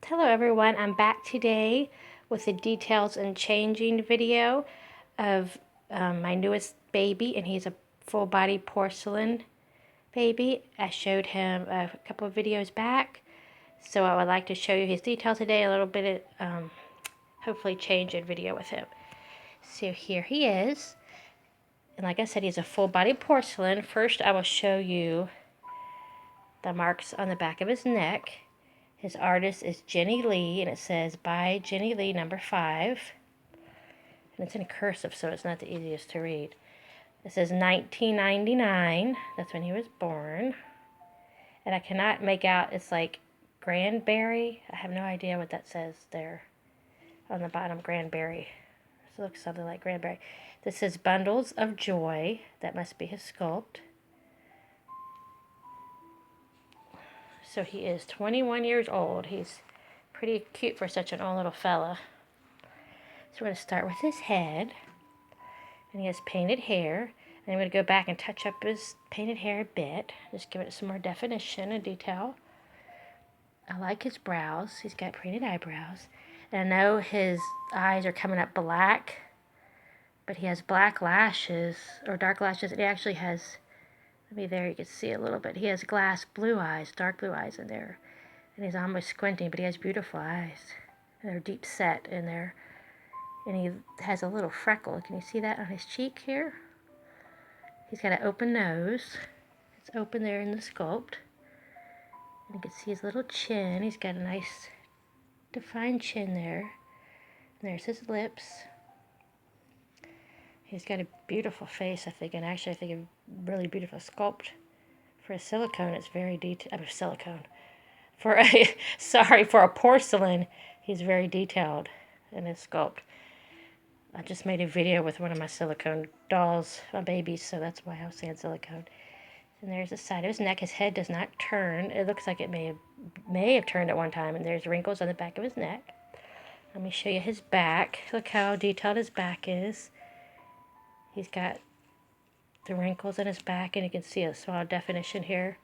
Hello everyone, I'm back today with the details and changing video of my newest baby, and he's a full body porcelain baby. I showed him a couple of videos back, so I would like to show you his details today, a little bit of hopefully change in video with him. So here he is, and like I said, he's a full body porcelain. First I will show you the marks on the back of his neck. His artist is Jenny Lee, and it says, by Jenny Lee, number 5. And it's in cursive, so it's not the easiest to read. It says 1999. That's when he was born. And I cannot make out, it's like Granberry. I have no idea what that says there on the bottom, Granberry. This looks something like Granberry. This says Bundles of Joy. That must be his sculpt. So he is 21 years old. He's pretty cute for such an old little fella. So we're going to start with his head. And he has painted hair. And I'm going to go back and touch up his painted hair a bit. Just give it some more definition and detail. I like his brows. He's got painted eyebrows. And I know his eyes are coming up black. But he has black lashes, or dark lashes. And he actually has, there you can see a little bit. He has glass blue eyes, dark blue eyes in there. And he's almost squinting, but he has beautiful eyes. And they're deep set in there. And he has a little freckle. Can you see that on his cheek here? He's got an open nose. It's open there in the sculpt. And you can see his little chin. He's got a nice defined chin there. And there's his lips. He's got a beautiful face, I think. And actually, I think a really beautiful sculpt. For a silicone, it's very detailed. Silicone. For a porcelain, he's very detailed in his sculpt. I just made a video with one of my silicone dolls, my babies, so that's why I was saying silicone. And there's the side of his neck. His head does not turn. It looks like it may have turned at one time, and there's wrinkles on the back of his neck. Let me show you his back. Look how detailed his back is. He's got the wrinkles in his back, and you can see a small definition here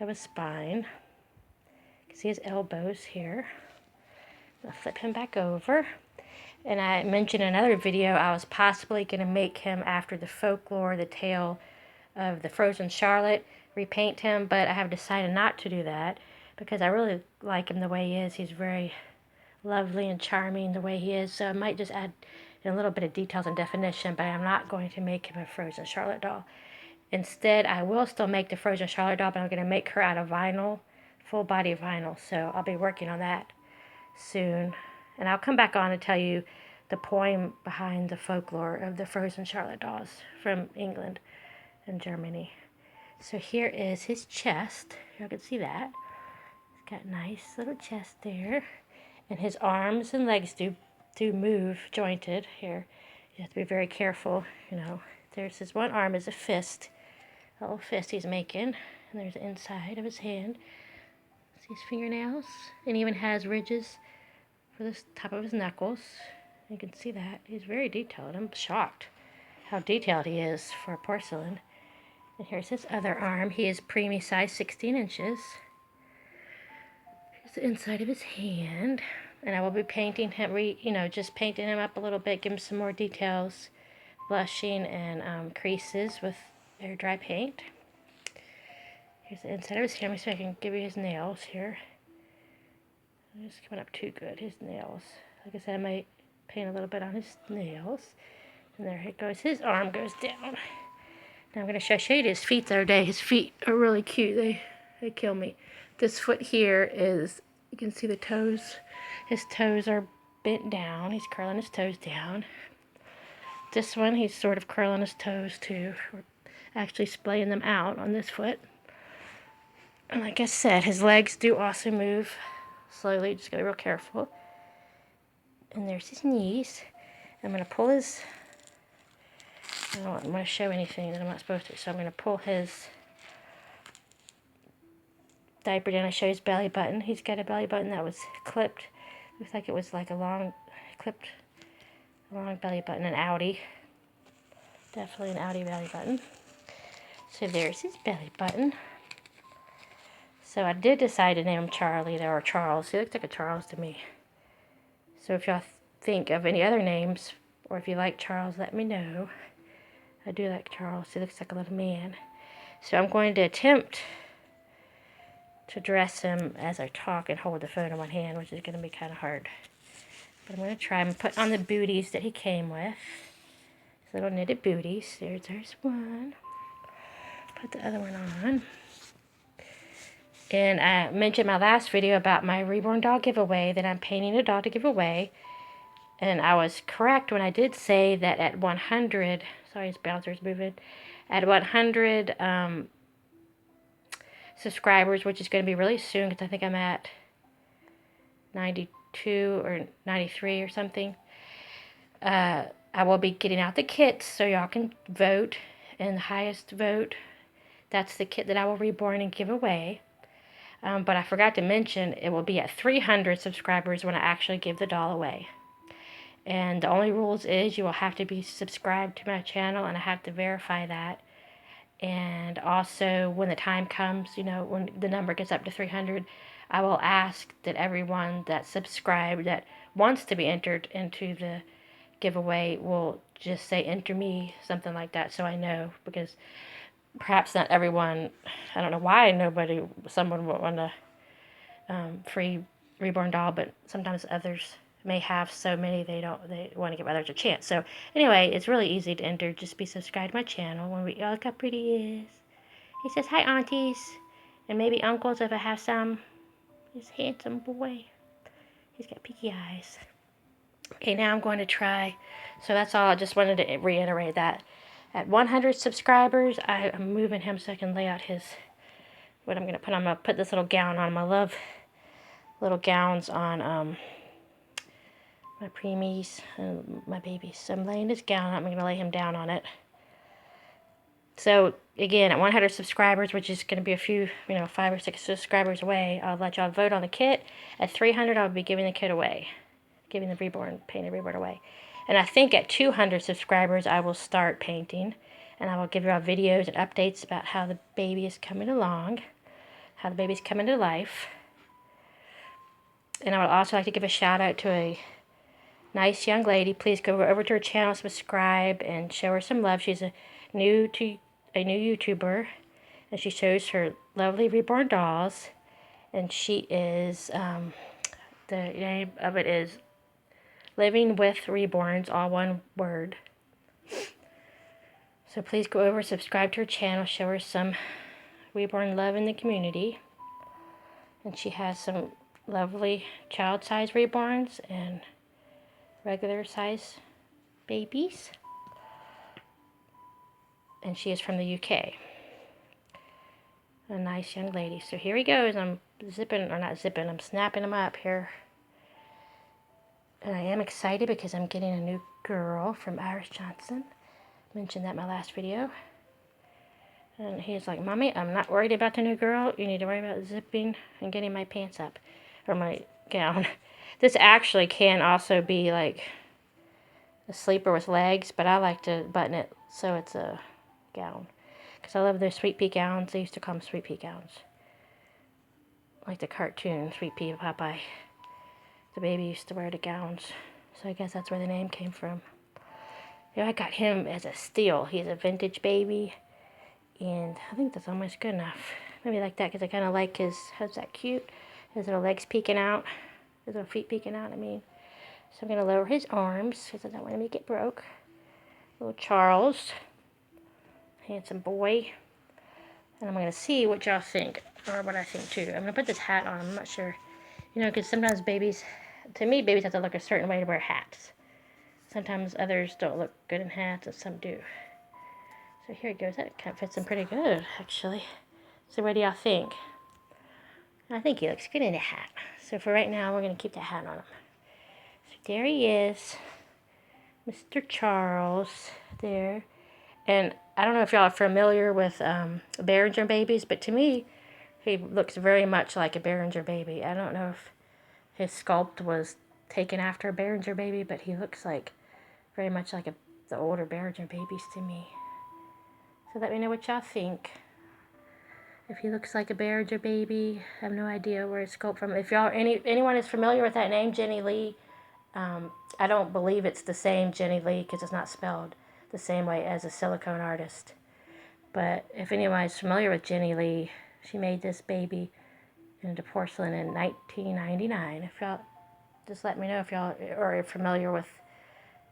of his spine. You can see his elbows here. I'll flip him back over. And I mentioned in another video I was possibly going to make him after the folklore, the tale of the frozen Charlotte, repaint him, but I have decided not to do that because I really like him the way he is. He's very lovely and charming the way he is, so I might just add a little bit of details and definition, but I'm not going to make him a frozen Charlotte doll. Instead, I will still make the frozen Charlotte doll, but I'm going to make her out of vinyl, full body vinyl, so I'll be working on that soon. And I'll come back on and tell you the poem behind the folklore of the frozen Charlotte dolls from England and Germany. So here is his chest. You can see that. He's got a nice little chest there. And his arms and legs do move jointed here. You have to be very careful, you know. There's his one arm is a fist. A little fist he's making. And there's the inside of his hand. See his fingernails? And he even has ridges for the top of his knuckles. You can see that. He's very detailed. I'm shocked how detailed he is for a porcelain. And here's his other arm. He is preemie size, 16 inches. Here's the inside of his hand. And I will be painting him, just painting him up a little bit, give him some more details, blushing and creases with air dry paint. Here's the inside of his hand, so I can give you his nails here. It's coming up too good, his nails. Like I said, I might paint a little bit on his nails. And there it goes. His arm goes down. Now I'm going to show you his feet the other day. His feet are really cute. They kill me. This foot here is, you can see the toes. His toes are bent down. He's curling his toes down. This one, he's sort of curling his toes too. We're actually splaying them out on this foot. And like I said, his legs do also move slowly, just gotta be real careful. And there's his knees. I'm gonna pull his, I don't want to show anything that I'm not supposed to, so I'm gonna pull his diaper down and show his belly button. He's got a belly button that was clipped. Looks like it was like a clipped long belly button, an Audi. Definitely an Audi belly button. So there's his belly button. So I did decide to name him Charlie, though, or Charles. He looks like a Charles to me. So if y'all think of any other names, or if you like Charles, let me know. I do like Charles. He looks like a little man. So I'm going to attempt to dress him as I talk and hold the phone in one hand, which is going to be kind of hard. But I'm going to try and put on the booties that he came with. His little knitted booties. There's one. Put the other one on. And I mentioned in my last video about my Reborn doll giveaway that I'm painting a doll to give away. And I was correct when I did say that at 100, sorry, his bouncer's moving, at 100 subscribers, which is going to be really soon because I think I'm at 92 or 93 or something, I will be getting out the kits so y'all can vote. And the highest vote, that's the kit that I will reborn and give away. But I forgot to mention, it will be at 300 subscribers when I actually give the doll away. And the only rules is you will have to be subscribed to my channel, and I have to verify that. And also, when the time comes, you know, when the number gets up to 300, I will ask that everyone that's subscribed that wants to be entered into the giveaway will just say enter me, something like that, so I know, because perhaps not everyone, I don't know why someone would want a free reborn doll, but sometimes others may have so many they want to give others a chance. So anyway, it's really easy to enter. Just be subscribed to my channel. Oh, look how pretty he is. He says hi, aunties, and maybe uncles if I have some. He's a handsome boy. He's got peaky eyes. Okay, now I'm going to try. So that's all. I just wanted to reiterate that. At 100 subscribers, I'm moving him so I can lay out what I'm going to put on. I'm going to put this little gown on. I love little gowns on my preemies and my babies. So I'm laying this gown. I'm going to lay him down on it. So again, at 100 subscribers, which is going to be a few, 5 or 6 subscribers away, I'll let y'all vote on the kit. At 300, I'll be giving the kit away, giving the painted reborn away. And I think at 200 subscribers, I will start painting, and I will give y'all videos and updates about how the baby is coming along, how the baby's coming to life. And I would also like to give a shout out to a nice young lady. Please go over to her channel, subscribe, and show her some love. She's a new YouTuber, and she shows her lovely reborn dolls. And she is the name of it is Living with Reborns, all one word. So please go over, subscribe to her channel, show her some reborn love in the community. And she has some lovely child-size reborns and regular size babies. And she is from the UK. A nice young lady. So here he goes. I'm I'm snapping him up here. And I am excited because I'm getting a new girl from Iris Johnson. Mentioned that in my last video. And he's like, Mommy, I'm not worried about the new girl. You need to worry about zipping and getting my pants up. Or my gown. This actually can also be like a sleeper with legs, but I like to button it so it's a gown. Because I love those Sweet Pea gowns. They used to call them Sweet Pea gowns. Like the cartoon Sweet Pea Popeye. The baby used to wear the gowns. So I guess that's where the name came from. I got him as a steal. He's a vintage baby. And I think that's almost good enough. Maybe like that because I kind of like how's that cute? His little legs peeking out. His little feet peeking out, I mean. So I'm going to lower his arms because I don't want to make it broke. Little Charles. Handsome boy. And I'm going to see what y'all think. Or what I think too. I'm going to put this hat on. I'm not sure. Because sometimes babies have to look a certain way to wear hats. Sometimes others don't look good in hats and some do. So here it goes. That kind of fits him pretty good, actually. So what do y'all think? I think he looks good in a hat. So for right now, we're going to keep the hat on him. So there he is. Mr. Charles there. And I don't know if y'all are familiar with Behringer babies, but to me, he looks very much like a Behringer baby. I don't know if his sculpt was taken after a Behringer baby, but he looks like very much like the older Behringer babies to me. So let me know what y'all think. If he looks like a bear, it's your baby. I have no idea where it's sculpted from. If y'all anyone is familiar with that name, Jenny Lee, I don't believe it's the same Jenny Lee because it's not spelled the same way as a silicone artist. But if anyone is familiar with Jenny Lee, she made this baby into porcelain in 1999. If y'all just let me know if y'all are familiar with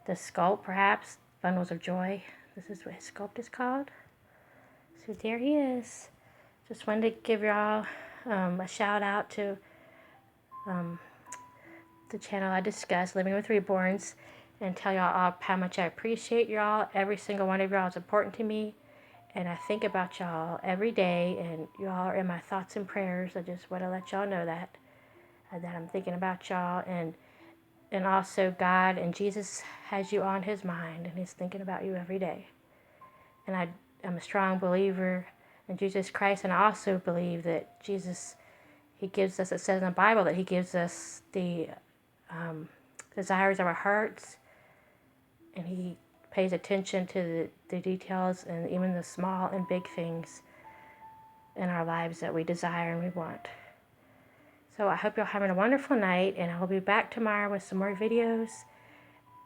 this sculpt, perhaps Bundles of Joy. This is what his sculpt is called. So there he is. Just wanted to give y'all a shout out to the channel I discussed, Living with Reborns, and tell y'all all how much I appreciate y'all. Every single one of y'all is important to me, and I think about y'all every day, and y'all are in my thoughts and prayers. I just want to let y'all know that I'm thinking about y'all, and also God and Jesus has you on his mind, and he's thinking about you every day. And I'm a strong believer in Jesus Christ, and I also believe that Jesus, he gives us, it says in the Bible that he gives us the desires of our hearts, and he pays attention to the details and even the small and big things in our lives that we desire and we want. So I hope you're having a wonderful night, and I'll be back tomorrow with some more videos.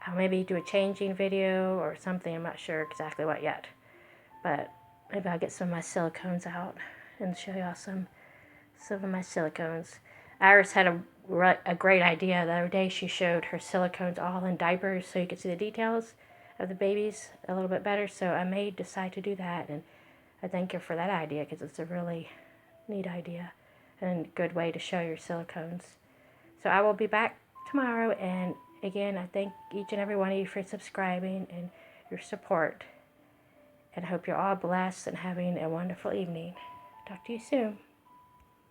I'll maybe do a changing video or something. I'm not sure exactly what yet, but maybe I'll get some of my silicones out and show y'all some of my silicones. Iris had a great idea the other day. She showed her silicones all in diapers so you could see the details of the babies a little bit better. So I may decide to do that, and I thank her for that idea because it's a really neat idea and good way to show your silicones. So I will be back tomorrow, and again, I thank each and every one of you for subscribing and your support. And I hope you're all blessed and having a wonderful evening. Talk to you soon.